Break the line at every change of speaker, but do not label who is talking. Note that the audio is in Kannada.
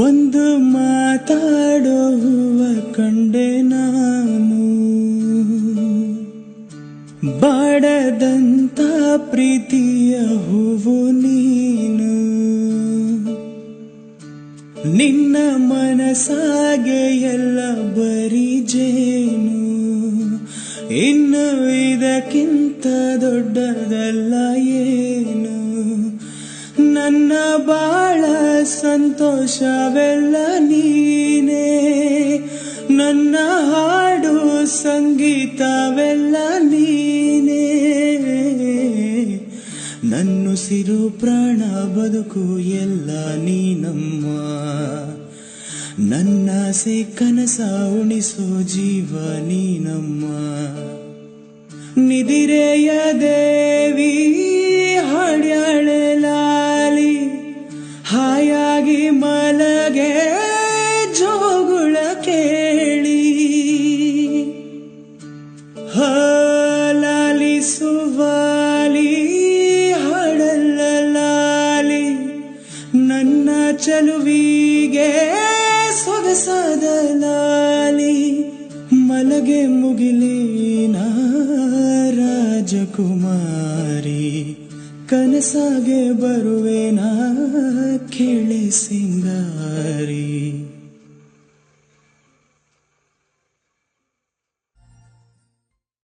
ಒಂದು ಮಾತಾಡೋ ಹೂವ ಕಂಡೆ ನಾನು, ಬಾಡದಂತ ಪ್ರೀತಿಯ ಹೂವು ನೀನು. ನಿನ್ನ ಮನಸಾಗೆ ಎಲ್ಲ ಬರೀ ಜೇನು, ಇನ್ನು ಇದಕ್ಕಿಂತ ದೊಡ್ಡದಲ್ಲ ಏನು. ನನ್ನ ಬಾಳ ಸಂತೋಷವೆಲ್ಲ ನೀನೇ, ನನ್ನ ಹಾಡು ಸಂಗೀತವೆಲ್ಲ ನೀನೇ. ನನ್ನುಸಿರು ಪ್ರಾಣ ಬದುಕು ಎಲ್ಲ ನೀನಮ್ಮ, ನನ್ನಾಸೆ ಕನಸ ಉಣಿಸೋ ಜೀವ ನೀನಮ್ಮ. ನಿದಿರೆಯ ದೇವಿ ಹಾಡ್ಯಾಳೆ ಲಾಲಿ, ಹಾಯಾಗಿ ಮಲಗೆ ಜೋಗುಳ ಕೇಳಿ. ಲಾಲಿಸುವಾಲಿ ಹಾಡಲ್ಲ ಲಾಲಿ, ನನ್ನ ಚಲುವಿಗೆ ಸೊಗಸಾದ ಲಾಲಿ. ಮಲಗೆ ಮುಗಿಲಿನ ರಾಜಕುಮಾರಿ, ಕನಸಾಗೆ ಬರುವೆನಾ ಕೇಳೆ ಸಿಂಗಾರಿ.